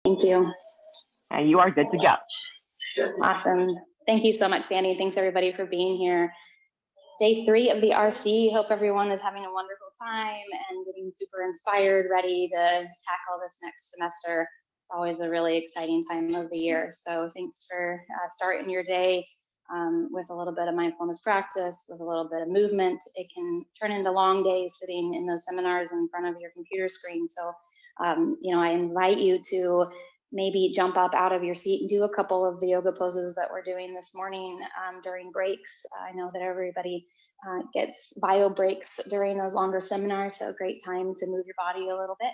Thank you. And you are good to go. Awesome. Thank you so much, Sandy. Thanks everybody for being here. Day 3 of the RC. Hope everyone is having a wonderful time and getting super inspired, ready to tackle this next semester. It's always a really exciting time of the year. So thanks for starting your day with a little bit of mindfulness practice, with a little bit of movement. It can turn into long days sitting in those seminars in front of your computer screen. So, I invite you to maybe jump up out of your seat and do a couple of the yoga poses that we're doing this morning during breaks. I know that everybody gets bio breaks during those longer seminars, so a great time to move your body a little bit,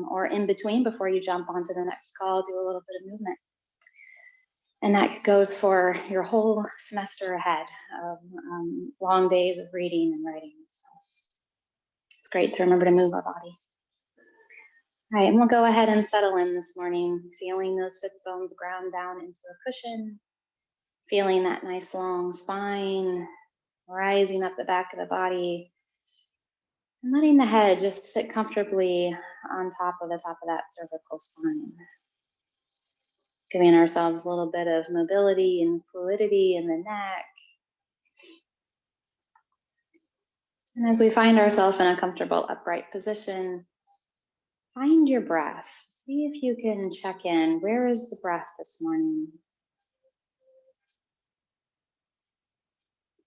or in between before you jump onto the next call, do a little bit of movement. And that goes for your whole semester ahead of long days of reading and writing. So it's great to remember to move our body. All right, and we'll go ahead and settle in this morning, feeling those sits bones ground down into a cushion, feeling that nice long spine, rising up the back of the body, and letting the head just sit comfortably on top of that cervical spine. Giving ourselves a little bit of mobility and fluidity in the neck. And as we find ourselves in a comfortable upright position, find your breath. See if you can check in. Where is the breath this morning?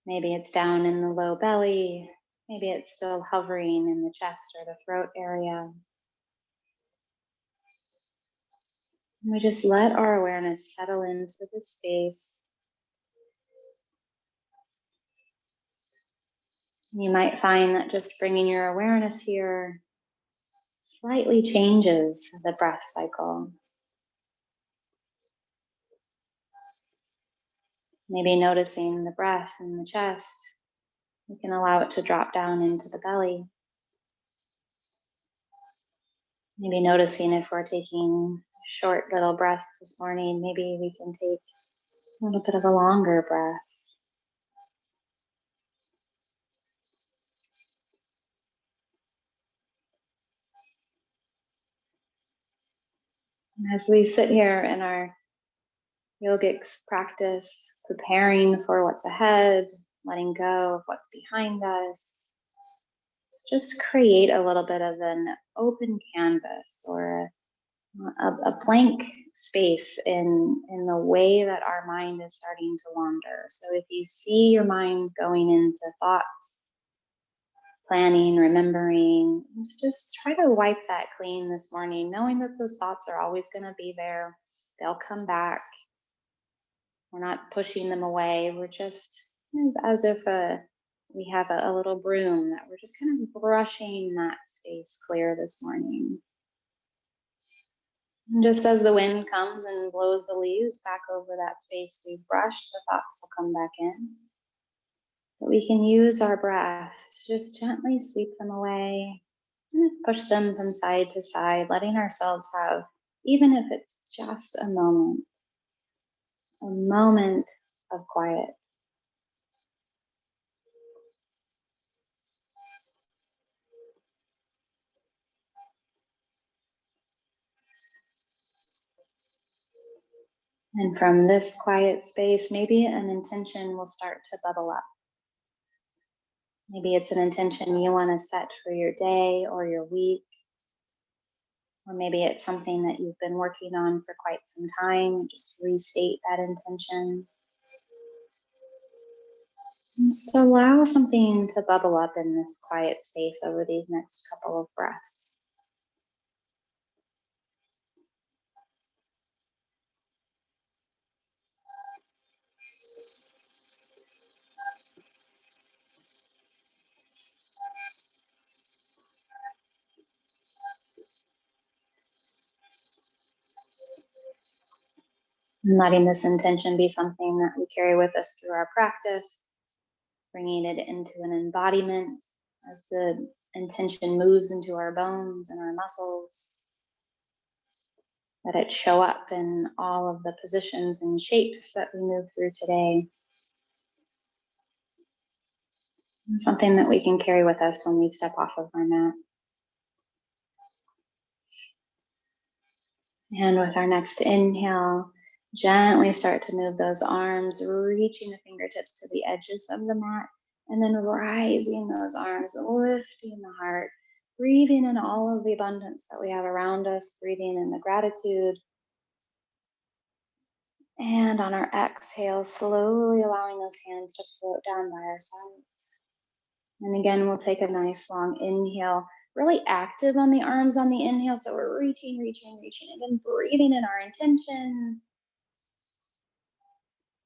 Maybe it's down in the low belly. Maybe it's still hovering in the chest or the throat area. And we just let our awareness settle into the space. You might find that just bringing your awareness here slightly changes the breath cycle. Maybe noticing the breath in the chest, you can allow it to drop down into the belly. Maybe noticing if we're taking short little breaths this morning, maybe we can take a little bit of a longer breath. As we sit here in our yogic practice, preparing for what's ahead, letting go of what's behind us, just create a little bit of an open canvas or a blank space in the way that our mind is starting to wander. So if you see your mind going into thoughts, planning, remembering, let's just try to wipe that clean this morning, knowing that those thoughts are always going to be there. They'll come back. We're not pushing them away. We're just as if we have a little broom that we're just kind of brushing that space clear this morning. And just as the wind comes and blows the leaves back over that space we've brushed, the thoughts will come back in. But we can use our breath to just gently sweep them away and push them from side to side, letting ourselves have, even if it's just a moment of quiet. And from this quiet space, maybe an intention will start to bubble up. Maybe it's an intention you want to set for your day or your week. Or maybe it's something that you've been working on for quite some time. Just restate that intention. And just allow something to bubble up in this quiet space over these next couple of breaths. And letting this intention be something that we carry with us through our practice, bringing it into an embodiment as the intention moves into our bones and our muscles. Let it show up in all of the positions and shapes that we move through today. And something that we can carry with us when we step off of our mat. And with our next inhale, gently start to move those arms, reaching the fingertips to the edges of the mat, and then rising those arms, lifting the heart, breathing in all of the abundance that we have around us, breathing in the gratitude. And on our exhale, slowly allowing those hands to float down by our sides. And again, we'll take a nice long inhale, really active on the arms on the inhale. So we're reaching, reaching, reaching, and then breathing in our intention.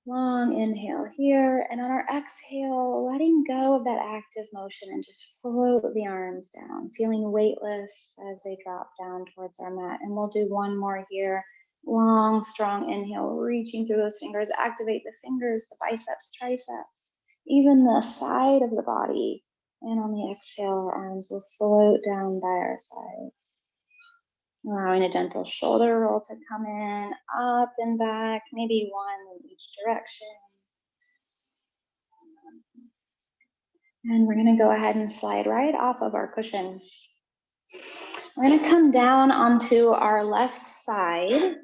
Long inhale here. And on our exhale, letting go of that active motion and just float the arms down, feeling weightless as they drop down towards our mat. And we'll do one more here. Long, strong inhale, reaching through those fingers, activate the fingers, the biceps, triceps, even the side of the body. And on the exhale, our arms will float down by our sides. Allowing a gentle shoulder roll to come in, up and back, maybe one in each direction. And we're gonna go ahead and slide right off of our cushion. We're gonna come down onto our left side.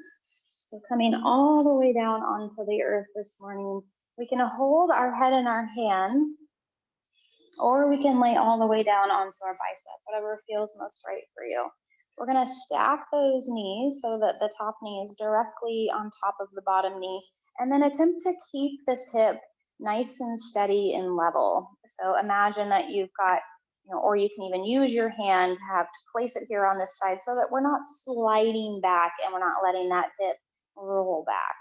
So coming all the way down onto the earth this morning, we can hold our head in our hands, or we can lay all the way down onto our bicep, whatever feels most right for you. We're gonna stack those knees so that the top knee is directly on top of the bottom knee, and then attempt to keep this hip nice and steady and level. So imagine that you've got, or you can even use your hand to have to place it here on this side so that we're not sliding back and we're not letting that hip roll back.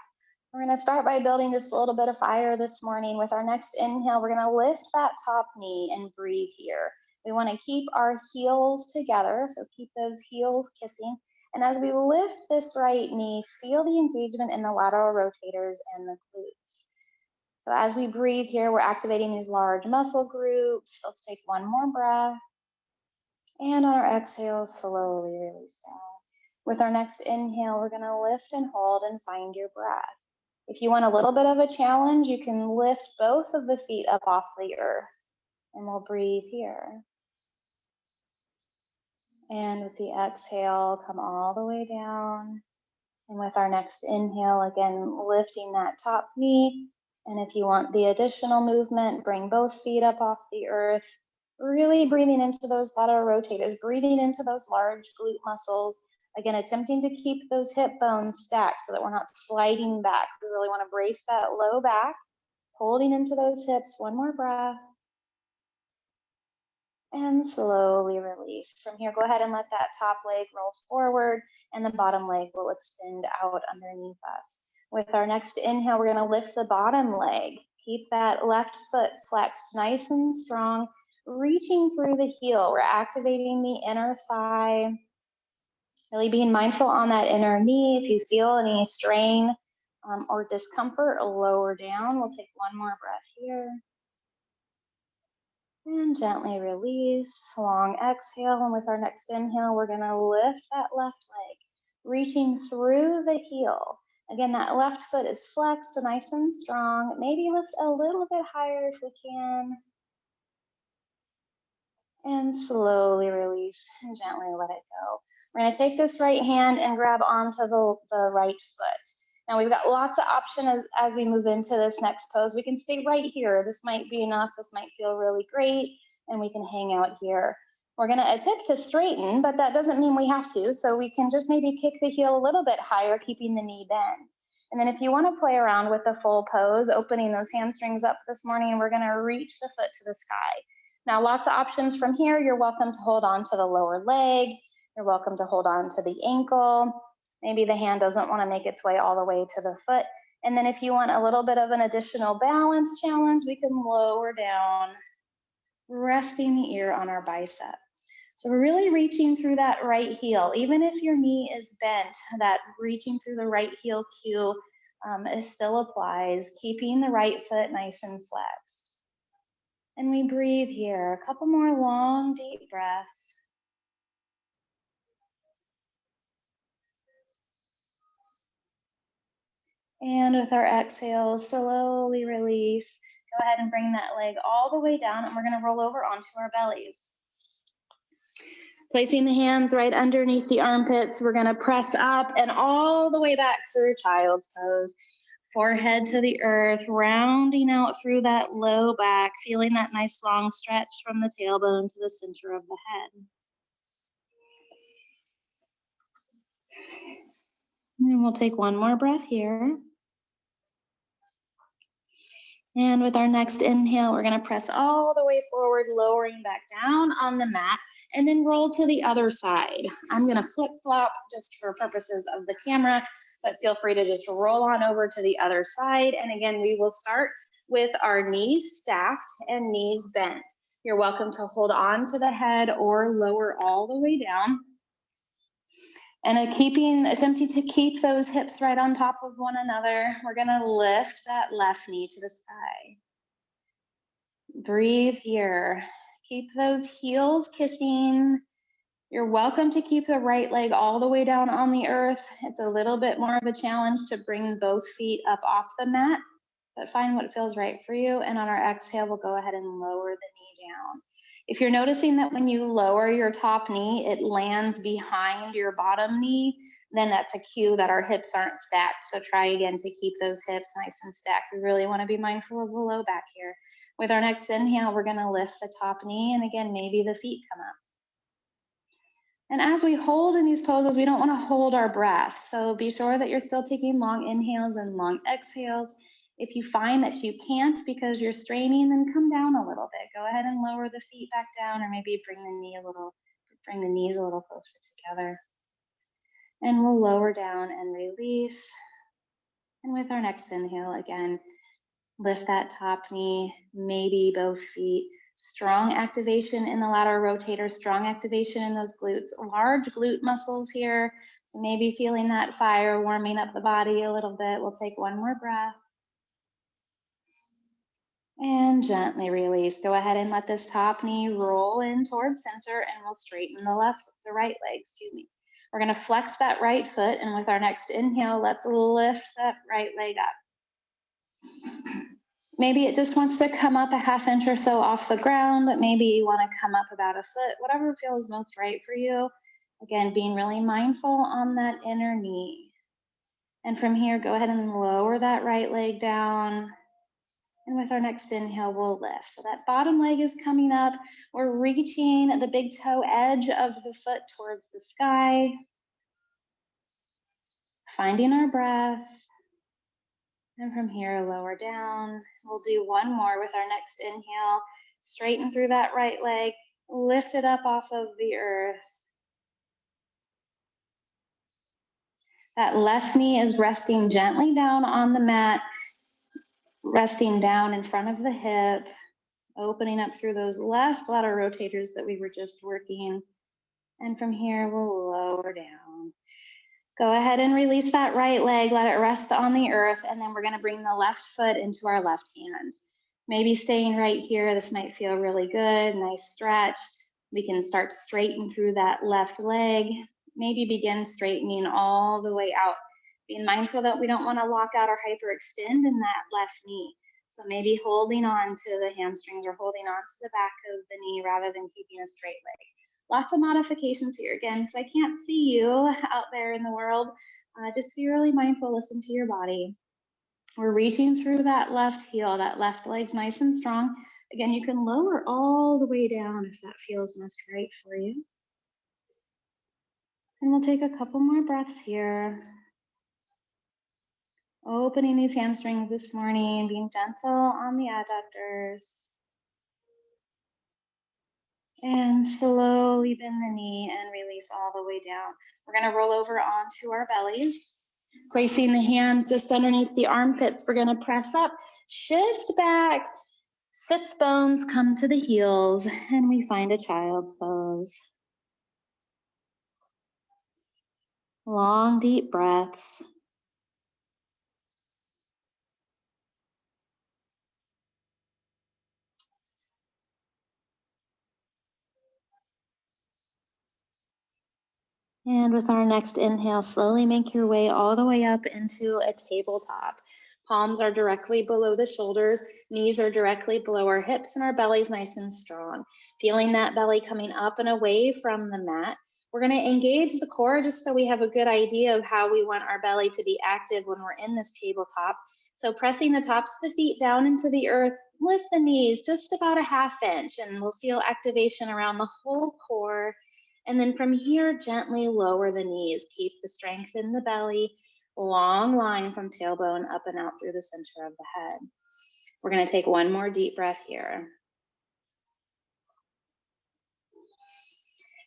We're gonna start by building just a little bit of fire this morning. With our next inhale, we're gonna lift that top knee and breathe here. We wanna keep our heels together, so keep those heels kissing. And as we lift this right knee, feel the engagement in the lateral rotators and the glutes. So as we breathe here, we're activating these large muscle groups. Let's take one more breath. And on our exhale, slowly release down. With our next inhale, we're gonna lift and hold and find your breath. If you want a little bit of a challenge, you can lift both of the feet up off the earth, and we'll breathe here. And with the exhale, come all the way down. And with our next inhale, again, lifting that top knee. And if you want the additional movement, bring both feet up off the earth. Really breathing into those lateral rotators, breathing into those large glute muscles. Again, attempting to keep those hip bones stacked so that we're not sliding back. We really want to brace that low back, holding into those hips. One more breath. And slowly release. From here, go ahead and let that top leg roll forward and the bottom leg will extend out underneath us. With our next inhale, we're gonna lift the bottom leg. Keep that left foot flexed nice and strong, reaching through the heel. We're activating the inner thigh, really being mindful on that inner knee. If you feel any strain or discomfort, lower down. We'll take one more breath here. And gently release, long exhale. And with our next inhale, we're gonna lift that left leg, reaching through the heel. Again, that left foot is flexed, nice and strong. Maybe lift a little bit higher if we can. And slowly release and gently let it go. We're gonna take this right hand and grab onto the right foot. Now we've got lots of options as we move into this next pose. We can stay right here. This might be enough. This might feel really great. And we can hang out here. We're gonna attempt to straighten, but that doesn't mean we have to. So we can just maybe kick the heel a little bit higher, keeping the knee bent. And then if you wanna play around with the full pose, opening those hamstrings up this morning, we're gonna reach the foot to the sky. Now, lots of options from here. You're welcome to hold on to the lower leg. You're welcome to hold on to the ankle. Maybe the hand doesn't want to make its way all the way to the foot. And then if you want a little bit of an additional balance challenge, we can lower down, resting the ear on our bicep. So we're really reaching through that right heel. Even if your knee is bent, that reaching through the right heel cue still applies, keeping the right foot nice and flexed. And we breathe here, a couple more long, deep breaths. And with our exhale, slowly release. Go ahead and bring that leg all the way down, and we're gonna roll over onto our bellies. Placing the hands right underneath the armpits, we're going to press up and all the way back through child's pose. Forehead to the earth, rounding out through that low back, feeling that nice long stretch from the tailbone to the center of the head. And we'll take one more breath here. And with our next inhale, we're going to press all the way forward, lowering back down on the mat, and then roll to the other side. I'm going to flip-flop just for purposes of the camera, but feel free to just roll on over to the other side. And again, we will start with our knees stacked and knees bent. You're welcome to hold on to the head or lower all the way down. And attempting to keep those hips right on top of one another, we're gonna lift that left knee to the sky. Breathe here. Keep those heels kissing. You're welcome to keep the right leg all the way down on the earth. It's a little bit more of a challenge to bring both feet up off the mat, but find what feels right for you. And on our exhale, we'll go ahead and lower the knee down. If you're noticing that when you lower your top knee, it lands behind your bottom knee, then that's a cue that our hips aren't stacked. So try again to keep those hips nice and stacked. We really want to be mindful of the low back here. With our next inhale, we're going to lift the top knee, and again, maybe the feet come up. And as we hold in these poses, we don't want to hold our breath. So be sure that you're still taking long inhales and long exhales. If you find that you can't because you're straining, then come down a little bit. Go ahead and lower the feet back down, or maybe bring the knees a little closer together. And we'll lower down and release. And with our next inhale, again, lift that top knee, maybe both feet. Strong activation in the lateral rotator, strong activation in those glutes, large glute muscles here. So maybe feeling that fire warming up the body a little bit. We'll take one more breath. And gently release. Go ahead and let this top knee roll in towards center, and we'll straighten the right leg, We're gonna flex that right foot, and with our next inhale, let's lift that right leg up. Maybe it just wants to come up a half inch or so off the ground, but maybe you wanna come up about a foot, whatever feels most right for you. Again, being really mindful on that inner knee. And from here, go ahead and lower that right leg down. And with our next inhale, we'll lift. So that bottom leg is coming up. We're reaching the big toe edge of the foot towards the sky. Finding our breath. And from here, lower down. We'll do one more with our next inhale. Straighten through that right leg. Lift it up off of the earth. That left knee is resting gently down on the mat. Resting down in front of the hip, opening up through those left lateral rotators that we were just working. And from here, we'll lower down. Go ahead and release that right leg, let it rest on the earth, and then we're gonna bring the left foot into our left hand. Maybe staying right here, this might feel really good, nice stretch. We can start to straighten through that left leg, maybe begin straightening all the way out. Being mindful that we don't want to lock out or hyperextend in that left knee. So maybe holding on to the hamstrings or holding on to the back of the knee rather than keeping a straight leg. Lots of modifications here again, because I can't see you out there in the world. Just be really mindful, listen to your body. We're reaching through that left heel, that left leg's nice and strong. Again, you can lower all the way down if that feels most right for you. And we'll take a couple more breaths here. Opening these hamstrings this morning, being gentle on the adductors. And slowly bend the knee and release all the way down. We're gonna roll over onto our bellies. Placing the hands just underneath the armpits, we're gonna press up, shift back, sits bones come to the heels, and we find a child's pose. Long, deep breaths. And with our next inhale, slowly make your way all the way up into a tabletop. Palms are directly below the shoulders, knees are directly below our hips, and our belly's nice and strong. Feeling that belly coming up and away from the mat. We're going to engage the core just so we have a good idea of how we want our belly to be active when we're in this tabletop. So pressing the tops of the feet down into the earth, lift the knees just about a 1/2 inch, and we'll feel activation around the whole core. And then from here, gently lower the knees. Keep the strength in the belly. Long line from tailbone up and out through the center of the head. We're going to take one more deep breath here.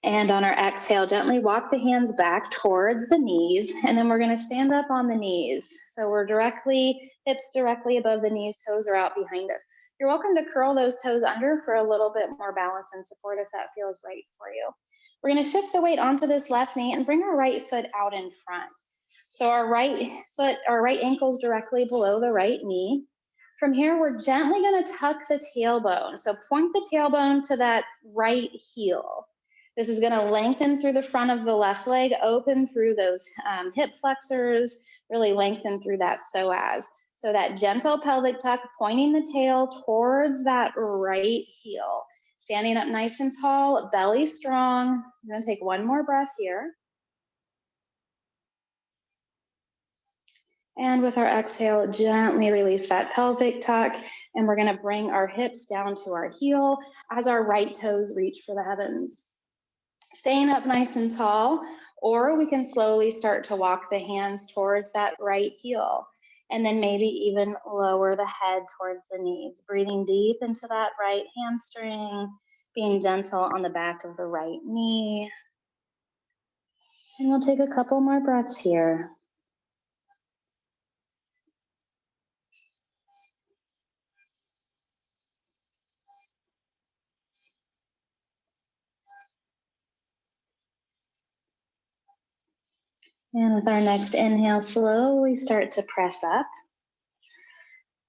And on our exhale, gently walk the hands back towards the knees, and then we're going to stand up on the knees. So we're hips directly above the knees, toes are out behind us. You're welcome to curl those toes under for a little bit more balance and support if that feels right for you. We're going to shift the weight onto this left knee and bring our right foot out in front. So our right ankle is directly below the right knee. From here, we're gently going to tuck the tailbone. So point the tailbone to that right heel. This is going to lengthen through the front of the left leg, open through those hip flexors, really lengthen through that psoas. So that gentle pelvic tuck, pointing the tail towards that right heel. Standing up nice and tall, belly strong. I'm going to take one more breath here. And with our exhale, gently release that pelvic tuck. And we're going to bring our hips down to our heel as our right toes reach for the heavens. Staying up nice and tall, or we can slowly start to walk the hands towards that right heel. And then maybe even lower the head towards the knees. Breathing deep into that right hamstring, being gentle on the back of the right knee. And we'll take a couple more breaths here. And with our next inhale, slowly start to press up.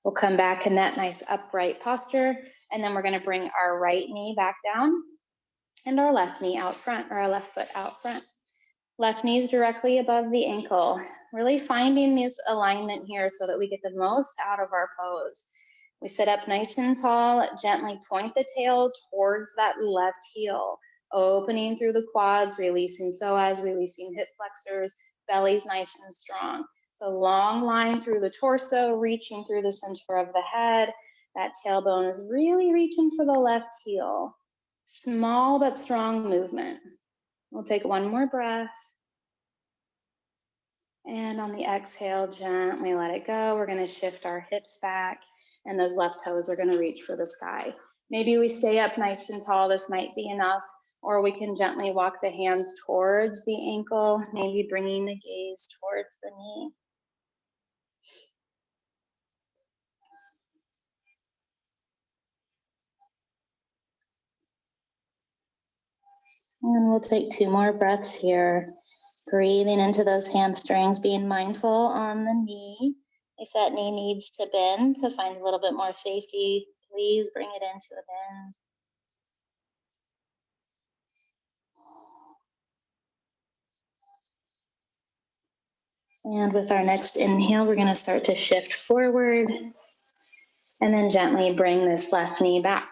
We'll come back in that nice upright posture, and then we're going to bring our right knee back down and our left knee out front, or our left foot out front. Left knee is directly above the ankle, really finding this alignment here so that we get the most out of our pose. We sit up nice and tall, gently point the tail towards that left heel, opening through the quads, releasing psoas, releasing hip flexors, belly's nice and strong. So long line through the torso, reaching through the center of the head. That tailbone is really reaching for the left heel. Small but strong movement. We'll take one more breath. And on the exhale, gently let it go. We're going to shift our hips back, and those left toes are going to reach for the sky. Maybe we stay up nice and tall. This might be enough. Or we can gently walk the hands towards the ankle, maybe bringing the gaze towards the knee. And we'll take 2 more breaths here. Breathing into those hamstrings, being mindful on the knee. If that knee needs to bend to find a little bit more safety, please bring it into a bend. And with our next inhale, we're going to start to shift forward and then gently bring this left knee back.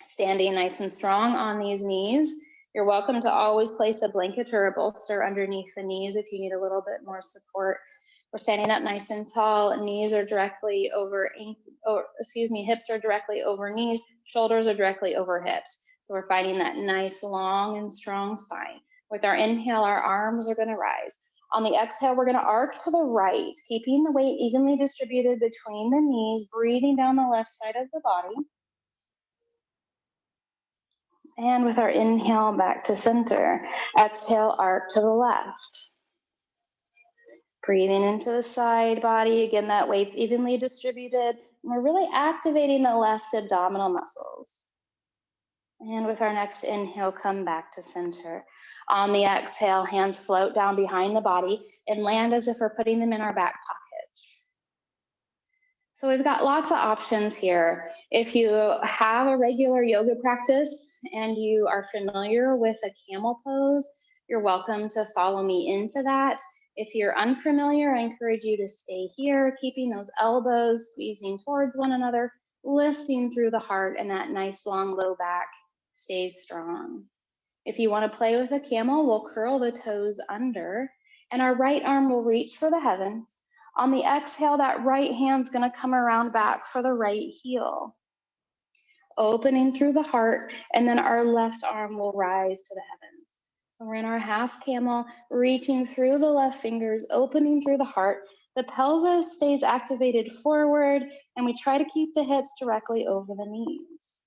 Standing nice and strong on these knees. You're welcome to always place a blanket or a bolster underneath the knees if you need a little bit more support. We're standing up nice and tall. Knees are directly over, hips are directly over knees. Shoulders are directly over hips. So we're finding that nice, long and strong spine. With our inhale, our arms are going to rise. On the exhale, we're going to arc to the right, keeping the weight evenly distributed between the knees, breathing down the left side of the body. And with our inhale, back to center. Exhale, arc to the left. Breathing into the side body. Again, that weight's evenly distributed. And we're really activating the left abdominal muscles. And with our next inhale, come back to center. On the exhale, hands float down behind the body and land as if we're putting them in our back pockets. So we've got lots of options here. If you have a regular yoga practice and you are familiar with a camel pose, you're welcome to follow me into that. If you're unfamiliar, I encourage you to stay here, keeping those elbows squeezing towards one another, lifting through the heart, and that nice long low back stays strong. If you want to play with a camel, we'll curl the toes under, and our right arm will reach for the heavens. On the exhale, that right hand's going to come around back for the right heel, opening through the heart, and then our left arm will rise to the heavens. So we're in our half camel, reaching through the left fingers, opening through the heart. The pelvis stays activated forward, and we try to keep the hips directly over the knees.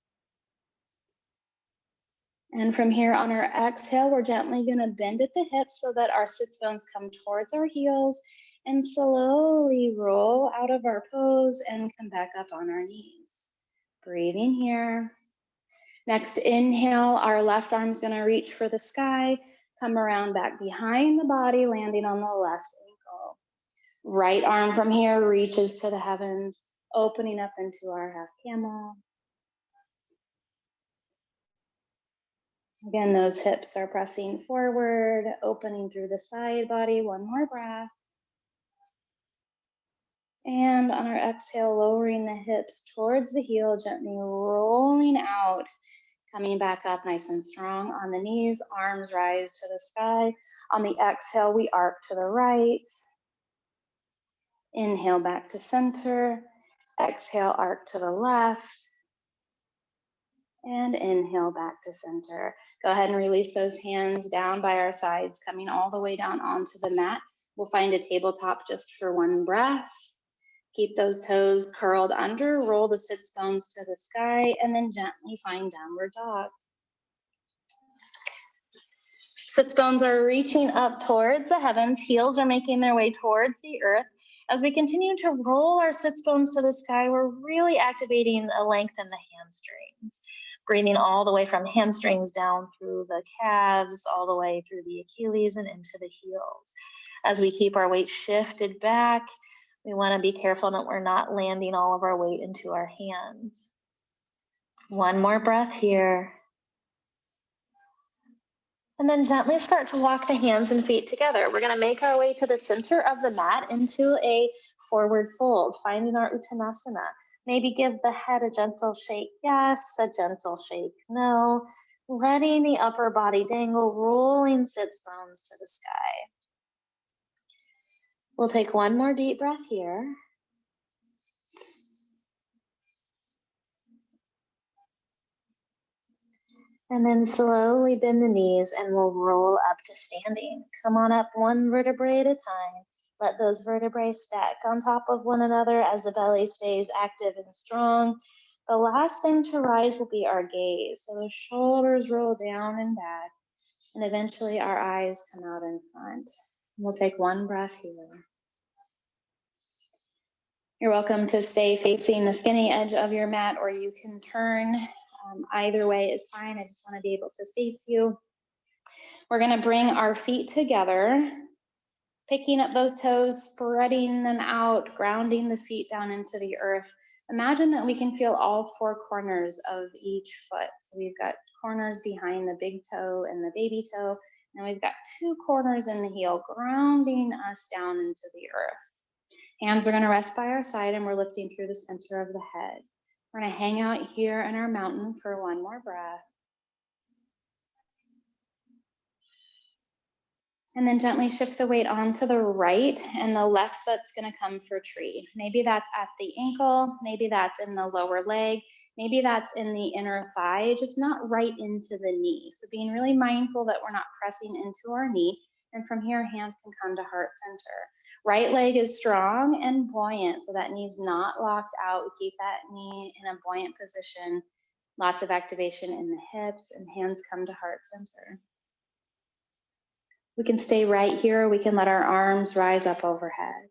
And from here on our exhale, we're gently going to bend at the hips so that our sits bones come towards our heels, and slowly roll out of our pose and come back up on our knees. Breathing here. Next inhale, our left arm's going to reach for the sky, come around back behind the body, landing on the left ankle. Right arm from here reaches to the heavens, opening up into our half camel. Again, those hips are pressing forward, opening through the side body. One more breath. And on our exhale, lowering the hips towards the heel, gently rolling out, coming back up nice and strong on the knees, arms rise to the sky. On the exhale, we arc to the right. Inhale back to center. Exhale, arc to the left. And inhale back to center. Go ahead and release those hands down by our sides, coming all the way down onto the mat. We'll find a tabletop just for one breath. Keep those toes curled under, roll the sits bones to the sky, and then gently find downward dog. Sits bones are reaching up towards the heavens, heels are making their way towards the earth. As we continue to roll our sits bones to the sky, we're really activating the length in the hamstrings. Breathing all the way from hamstrings down through the calves, all the way through the Achilles and into the heels. As we keep our weight shifted back, we want to be careful that we're not landing all of our weight into our hands. One more breath here. And then gently start to walk the hands and feet together. We're going to make our way to the center of the mat into a forward fold, finding our Uttanasana. Maybe give the head a gentle shake, yes, a gentle shake, no. Letting the upper body dangle, rolling sits bones to the sky. We'll take one more deep breath here. And then slowly bend the knees and we'll roll up to standing. Come on up one vertebrae at a time. Let those vertebrae stack on top of one another as the belly stays active and strong. The last thing to rise will be our gaze. So the shoulders roll down and back, and eventually our eyes come out in front. We'll take one breath here. You're welcome to stay facing the skinny edge of your mat, or you can turn. Either way is fine. I just want to be able to face you. We're going to bring our feet together, picking up those toes, spreading them out, grounding the feet down into the earth. Imagine that we can feel all four corners of each foot. So we've got corners behind the big toe and the baby toe, and we've got two corners in the heel, grounding us down into the earth. Hands are going to rest by our side, and we're lifting through the center of the head. We're going to hang out here in our mountain for one more breath. And then gently shift the weight onto the right, and the left foot's going to come for tree. Maybe that's at the ankle, maybe that's in the lower leg, maybe that's in the inner thigh, just not right into the knee. So being really mindful that we're not pressing into our knee. And from here, hands can come to heart center. Right leg is strong and buoyant, so that knee's not locked out. We keep that knee in a buoyant position. Lots of activation in the hips, and hands come to heart center. We can stay right here. We can let our arms rise up overhead.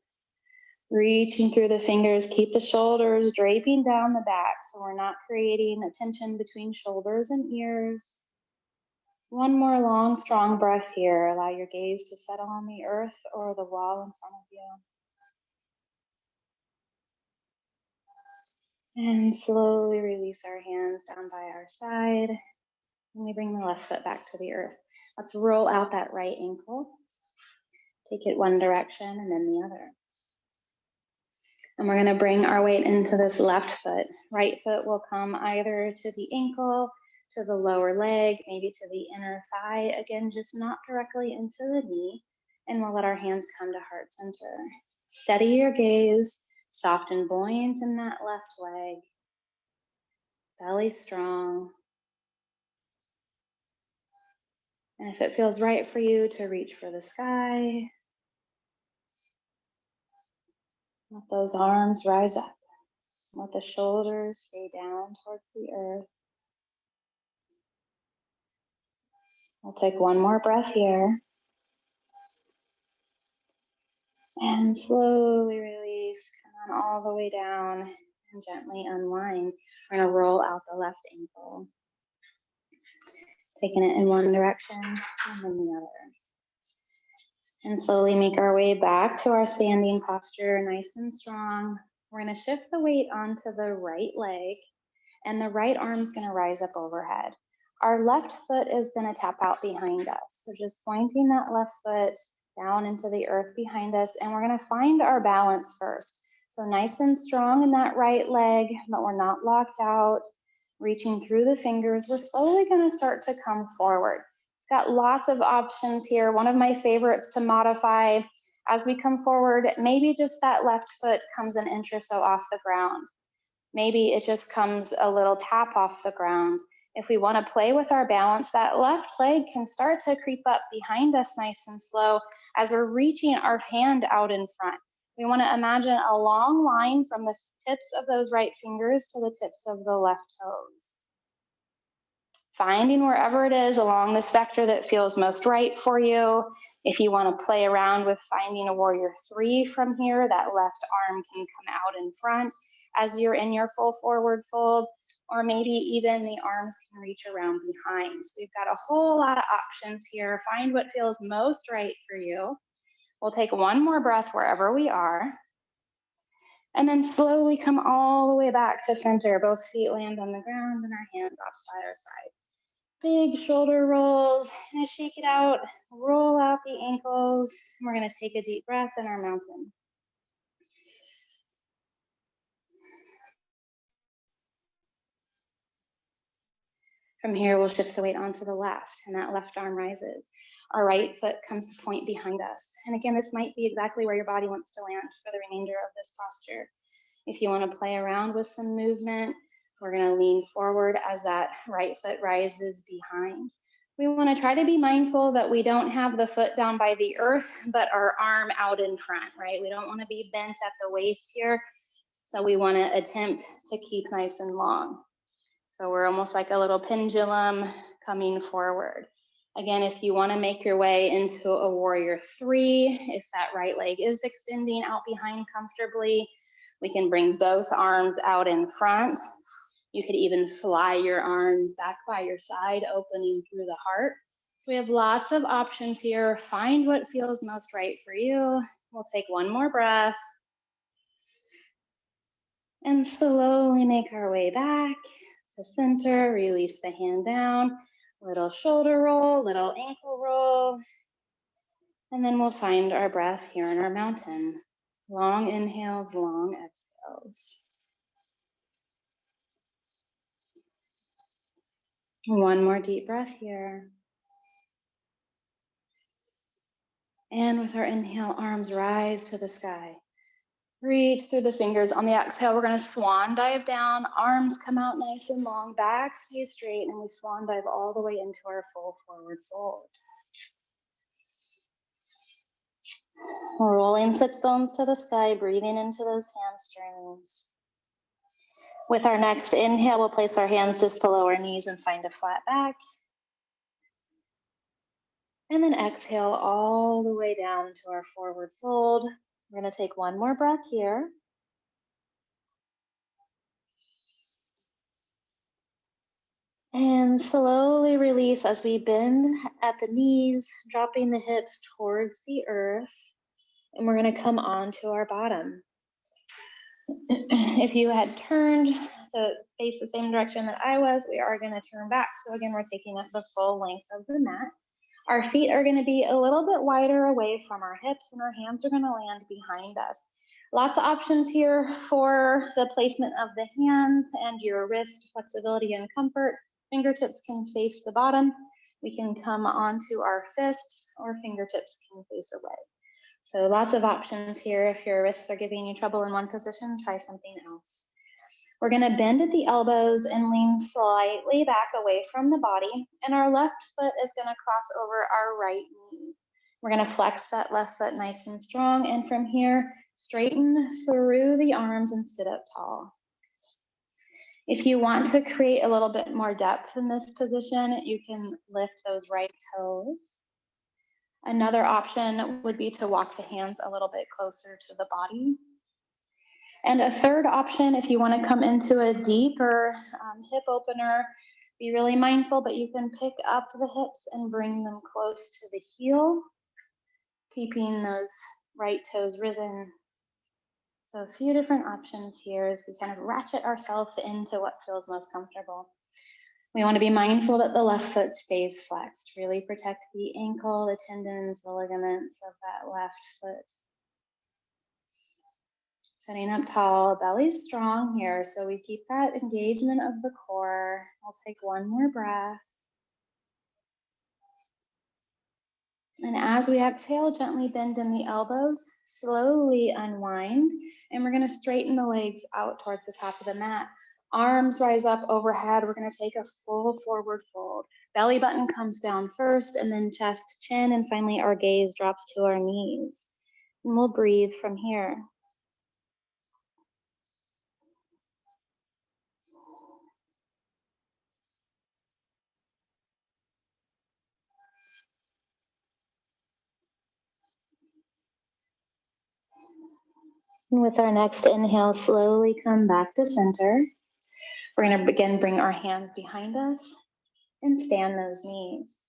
Reaching through the fingers, keep the shoulders draping down the back so we're not creating a tension between shoulders and ears. One more long, strong breath here. Allow your gaze to settle on the earth or the wall in front of you. And slowly release our hands down by our side. And we bring the left foot back to the earth. Let's roll out that right ankle. Take it one direction and then the other. And we're gonna bring our weight into this left foot. Right foot will come either to the ankle, to the lower leg, maybe to the inner thigh. Again, just not directly into the knee. And we'll let our hands come to heart center. Steady your gaze, soft and buoyant in that left leg. Belly strong. And if it feels right for you to reach for the sky, let those arms rise up. Let the shoulders stay down towards the earth. We'll take one more breath here. And slowly release, come on all the way down and gently unwind. We're gonna roll out the left ankle. Taking it in one direction and then the other. And slowly make our way back to our standing posture, nice and strong. We're gonna shift the weight onto the right leg and the right arm's gonna rise up overhead. Our left foot is gonna tap out behind us. So just pointing that left foot down into the earth behind us, and we're gonna find our balance first. So nice and strong in that right leg, but we're not locked out. Reaching through the fingers, we're slowly gonna start to come forward. It's got lots of options here. One of my favorites to modify as we come forward, maybe just that left foot comes an inch or so off the ground. Maybe it just comes a little tap off the ground. If we want to play with our balance, that left leg can start to creep up behind us nice and slow as we're reaching our hand out in front. We want to imagine a long line from the tips of those right fingers to the tips of the left toes. Finding wherever it is along this vector that feels most right for you. If you want to play around with finding a warrior 3 from here, that left arm can come out in front as you're in your full forward fold, or maybe even the arms can reach around behind. So we've got a whole lot of options here. Find what feels most right for you. We'll take one more breath wherever we are, and then slowly come all the way back to center. Both feet land on the ground and our hands off side or side. Big shoulder rolls, and shake it out, roll out the ankles. And we're gonna take a deep breath in our mountain. From here, we'll shift the weight onto the left, and that left arm rises. Our right foot comes to point behind us. And again, this might be exactly where your body wants to land for the remainder of this posture. If you want to play around with some movement, we're going to lean forward as that right foot rises behind. We want to try to be mindful that we don't have the foot down by the earth, but our arm out in front, right? We don't want to be bent at the waist here. So we want to attempt to keep nice and long. So we're almost like a little pendulum coming forward. Again, if you want to make your way into a warrior 3, if that right leg is extending out behind comfortably, we can bring both arms out in front. You could even fly your arms back by your side, opening through the heart. So we have lots of options here. Find what feels most right for you. We'll take one more breath. And slowly make our way back to center. Release the hand down. Little shoulder roll, little ankle roll. And then we'll find our breath here in our mountain. Long inhales, long exhales. One more deep breath here. And with our inhale, arms rise to the sky. Reach through the fingers. On the exhale, we're going to swan dive down. Arms come out nice and long. Back stay straight. And we swan dive all the way into our full forward fold. Rolling sits bones to the sky, breathing into those hamstrings. With our next inhale, we'll place our hands just below our knees and find a flat back. And then exhale all the way down to our forward fold. We're going to take one more breath here. And slowly release as we bend at the knees, dropping the hips towards the earth. And we're going to come onto our bottom. If you had turned to face the same direction that I was, we are going to turn back. So again, we're taking up the full length of the mat. Our feet are going to be a little bit wider away from our hips, and our hands are going to land behind us. Lots of options here for the placement of the hands and your wrist flexibility and comfort. Fingertips can face the bottom. We can come onto our fists, or fingertips can face away. So lots of options here. If your wrists are giving you trouble in one position, try something else. We're going to bend at the elbows and lean slightly back away from the body, and our left foot is going to cross over our right knee. We're going to flex that left foot nice and strong, and from here, straighten through the arms and sit up tall. If you want to create a little bit more depth in this position, you can lift those right toes. Another option would be to walk the hands a little bit closer to the body. And a third option, if you want to come into a deeper hip opener, be really mindful, but you can pick up the hips and bring them close to the heel, keeping those right toes risen. So a few different options here as we kind of ratchet ourselves into what feels most comfortable. We want to be mindful that the left foot stays flexed. Really protect the ankle, the tendons, the ligaments of that left foot. Sitting up tall, belly strong here, so we keep that engagement of the core. I'll take one more breath. And as we exhale, gently bend in the elbows, slowly unwind, and we're going to straighten the legs out towards the top of the mat. Arms rise up overhead. We're going to take a full forward fold. Belly button comes down first, and then chest, chin, and finally our gaze drops to our knees. And we'll breathe from here. And with our next inhale, slowly come back to center. We're going to bring our hands behind us and stand those knees.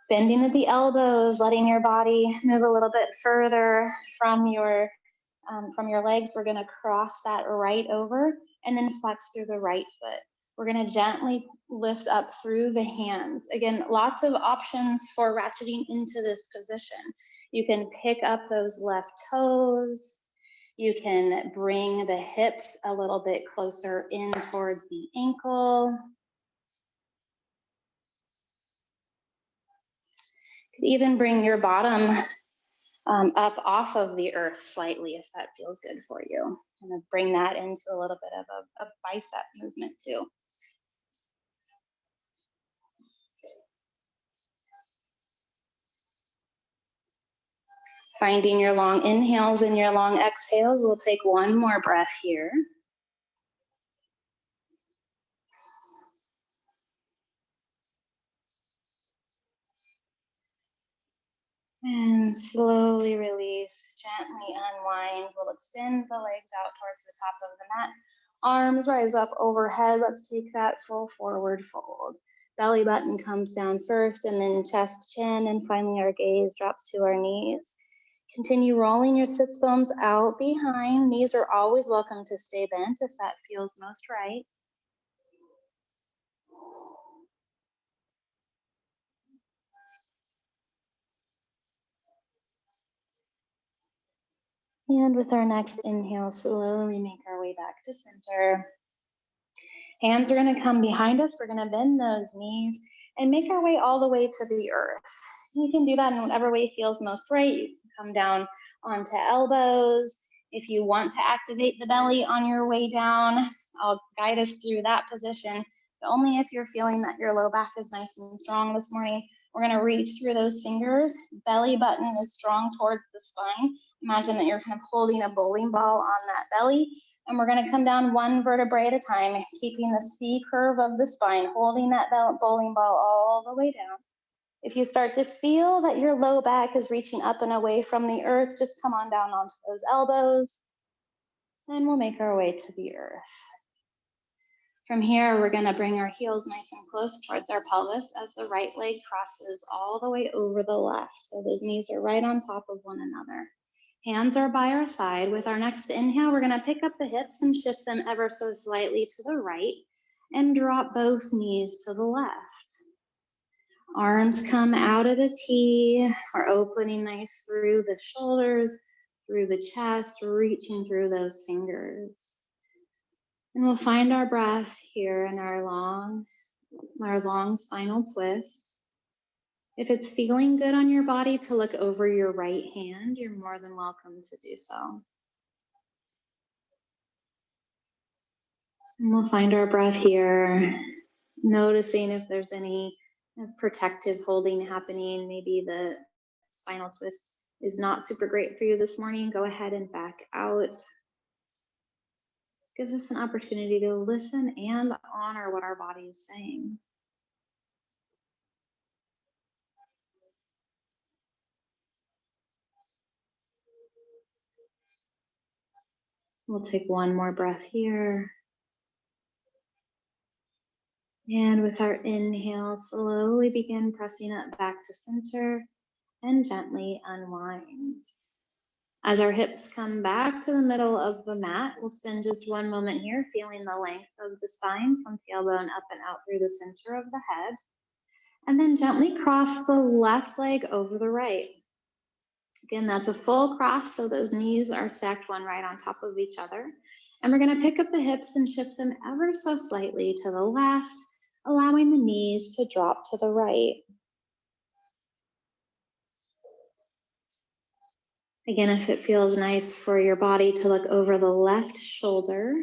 Bending at the elbows, letting your body move a little bit further from your legs. We're going to cross that right over and then flex through the right foot. We're going to gently lift up through the hands. Again, lots of options for ratcheting into this position. You can pick up those left toes. You can bring the hips a little bit closer in towards the ankle. Could even bring your bottom up off of the earth slightly if that feels good for you. Kind of bring that into a little bit of a bicep movement too. Finding your long inhales and your long exhales. We'll take one more breath here. And slowly release, gently unwind. We'll extend the legs out towards the top of the mat. Arms rise up overhead. Let's take that full forward fold. Belly button comes down first, and then chest, chin, and finally our gaze drops to our knees. Continue rolling your sits bones out behind. Knees are always welcome to stay bent if that feels most right. And with our next inhale, slowly make our way back to center. Hands are going to come behind us. We're going to bend those knees and make our way all the way to the earth. You can do that in whatever way feels most right. You can come down onto elbows. If you want to activate the belly on your way down, I'll guide us through that position. But only if you're feeling that your low back is nice and strong this morning. We're going to reach through those fingers. Belly button is strong towards the spine. Imagine that you're kind of holding a bowling ball on that belly. And we're going to come down one vertebrae at a time, keeping the C curve of the spine, holding that bowling ball all the way down. If you start to feel that your low back is reaching up and away from the earth, just come on down onto those elbows, and we'll make our way to the earth. From here, we're going to bring our heels nice and close towards our pelvis as the right leg crosses all the way over the left. So those knees are right on top of one another. Hands are by our side. With our next inhale, we're going to pick up the hips and shift them ever so slightly to the right and drop both knees to the left. Arms come out at a T. We're opening nice through the shoulders, through the chest, reaching through those fingers. And we'll find our breath here in our long spinal twist. If it's feeling good on your body to look over your right hand, you're more than welcome to do so. And we'll find our breath here, noticing if there's any protective holding happening. Maybe the spinal twist is not super great for you this morning. Go ahead and back out. This gives us an opportunity to listen and honor what our body is saying. We'll take one more breath here. And with our inhale, slowly begin pressing it back to center and gently unwind. As our hips come back to the middle of the mat, we'll spend just one moment here feeling the length of the spine from tailbone up and out through the center of the head. And then gently cross the left leg over the right. Again, that's a full cross, so those knees are stacked one right on top of each other. And we're going to pick up the hips and shift them ever so slightly to the left, allowing the knees to drop to the right. Again, if it feels nice for your body to look over the left shoulder,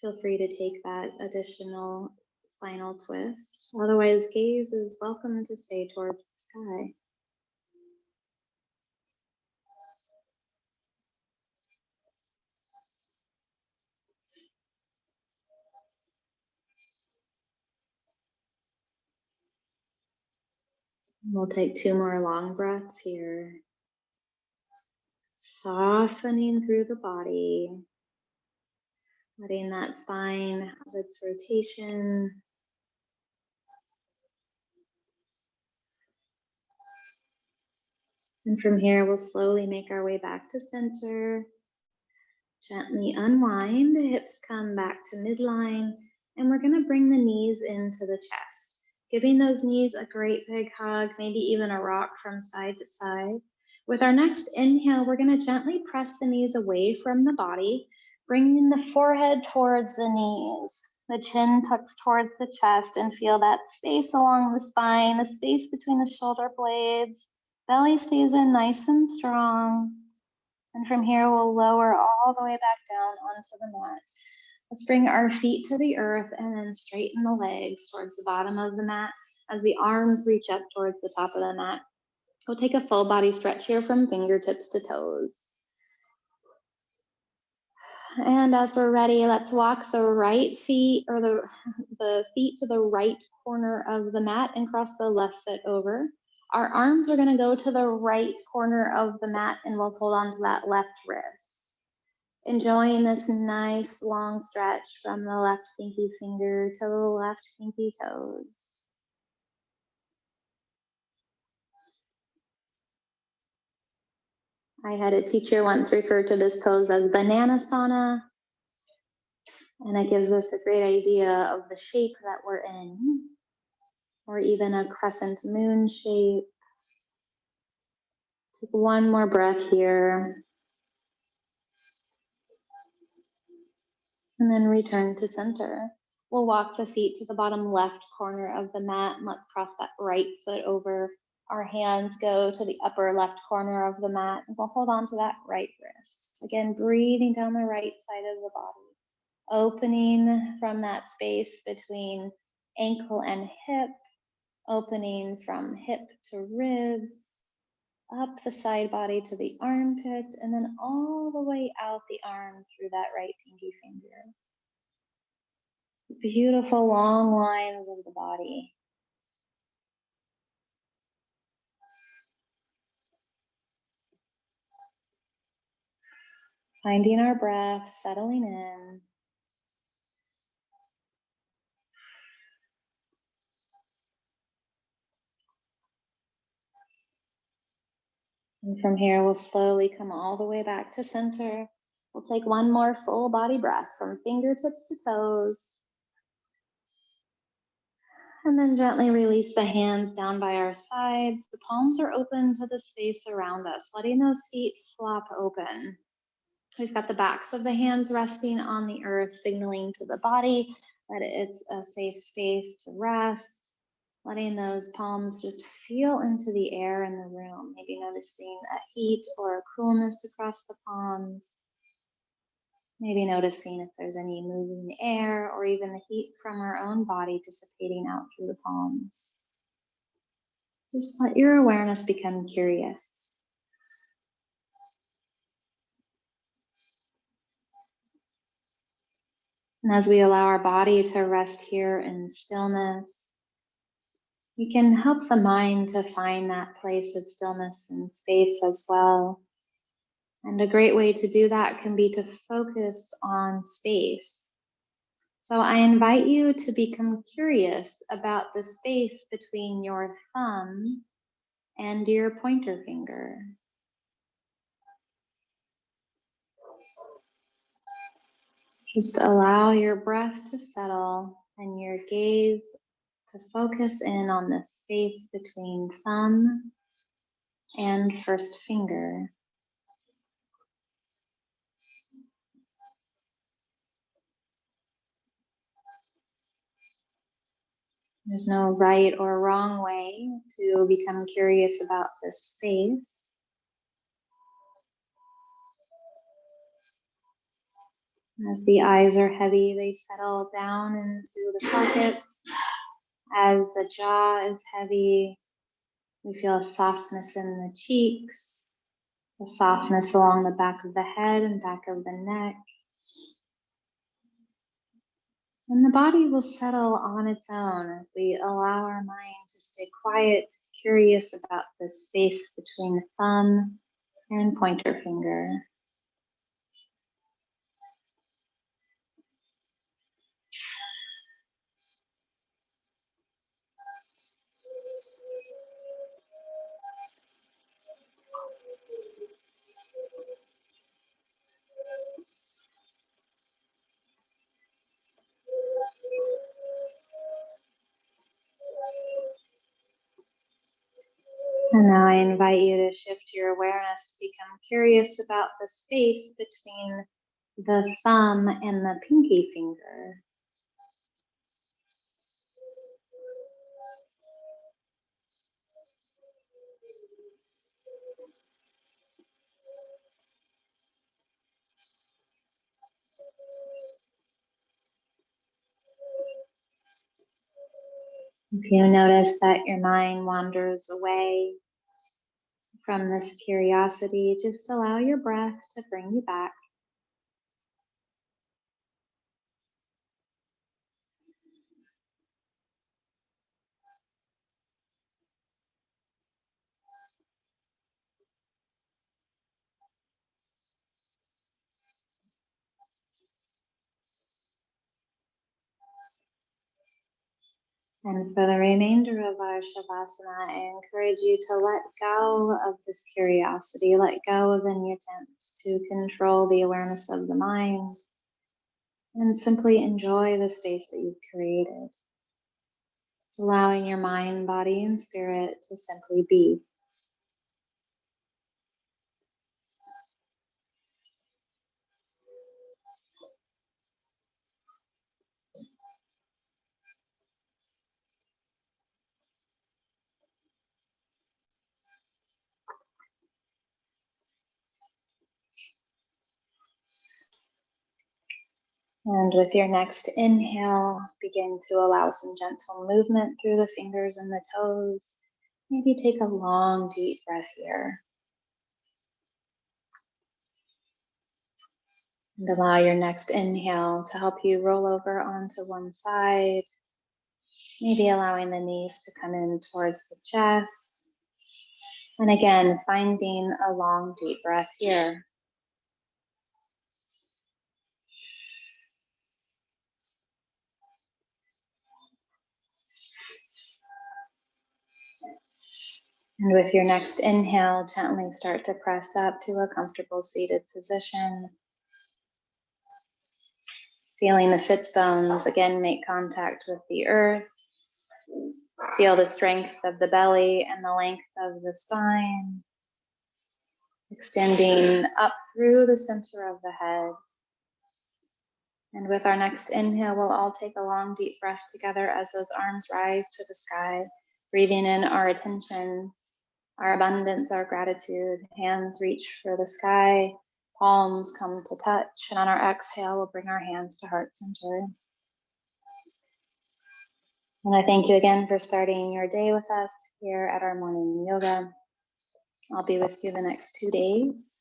feel free to take that additional spinal twist. Otherwise, gaze is welcome to stay towards the sky. We'll take two more long breaths here. Softening through the body, letting that spine have its rotation. And from here, we'll slowly make our way back to center. Gently unwind, the hips come back to midline, and we're gonna bring the knees into the chest, giving those knees a great big hug, maybe even a rock from side to side. With our next inhale, we're gonna gently press the knees away from the body, bringing the forehead towards the knees. The chin tucks towards the chest, and feel that space along the spine, the space between the shoulder blades. Belly stays in nice and strong. And from here, we'll lower all the way back down onto the mat. Let's bring our feet to the earth and then straighten the legs towards the bottom of the mat as the arms reach up towards the top of the mat. We'll take a full body stretch here from fingertips to toes. And as we're ready, let's walk the right feet or the feet to the right corner of the mat and cross the left foot over. Our arms are going to go to the right corner of the mat, and we'll hold on to that left wrist. Enjoying this nice long stretch from the left pinky finger to the left pinky toes. I had a teacher once refer to this pose as banana sauna, and it gives us a great idea of the shape that we're in, or even a crescent moon shape. Take one more breath here. And then return to center. We'll walk the feet to the bottom left corner of the mat, and let's cross that right foot over. Our hands go to the upper left corner of the mat, and we'll hold on to that right wrist. Again, breathing down the right side of the body, opening from that space between ankle and hip, opening from hip to ribs, up the side body to the armpit, and then all the way out the arm through that right pinky finger. Beautiful long lines of the body. Finding our breath, settling in. And from here, we'll slowly come all the way back to center. We'll take one more full body breath from fingertips to toes. And then gently release the hands down by our sides. The palms are open to the space around us, letting those feet flop open. We've got the backs of the hands resting on the earth, signaling to the body that it's a safe space to rest. Letting those palms just feel into the air in the room, maybe noticing a heat or a coolness across the palms. Maybe noticing if there's any moving air or even the heat from our own body dissipating out through the palms. Just let your awareness become curious. And as we allow our body to rest here in stillness, we can help the mind to find that place of stillness and space as well. And a great way to do that can be to focus on space. So I invite you to become curious about the space between your thumb and your pointer finger. Just allow your breath to settle and your gaze to focus in on the space between thumb and first finger. There's no right or wrong way to become curious about this space. As the eyes are heavy, they settle down into the sockets. As the jaw is heavy, we feel a softness in the cheeks, a softness along the back of the head and back of the neck. And the body will settle on its own as we allow our mind to stay quiet, curious about the space between thumb and pointer finger. And now I invite you to shift your awareness to become curious about the space between the thumb and the pinky finger. If you notice that your mind wanders away from this curiosity, just allow your breath to bring you back. And for the remainder of our Shavasana, I encourage you to let go of this curiosity, let go of any attempts to control the awareness of the mind, and simply enjoy the space that you've created. It's allowing your mind, body, and spirit to simply be. And with your next inhale, begin to allow some gentle movement through the fingers and the toes. Maybe take a long, deep breath here. And allow your next inhale to help you roll over onto one side. Maybe allowing the knees to come in towards the chest. And again, finding a long, deep breath here. And with your next inhale, gently start to press up to a comfortable seated position. Feeling the sits bones again make contact with the earth. Feel the strength of the belly and the length of the spine, extending up through the center of the head. And with our next inhale, we'll all take a long, deep breath together as those arms rise to the sky, breathing in our attention, our abundance, our gratitude. Hands reach for the sky, palms come to touch. And on our exhale, we'll bring our hands to heart center. And I thank you again for starting your day with us here at our morning yoga. I'll be with you the next 2 days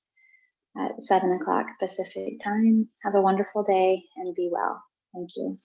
at 7 o'clock Pacific time. Have a wonderful day and be well. Thank you.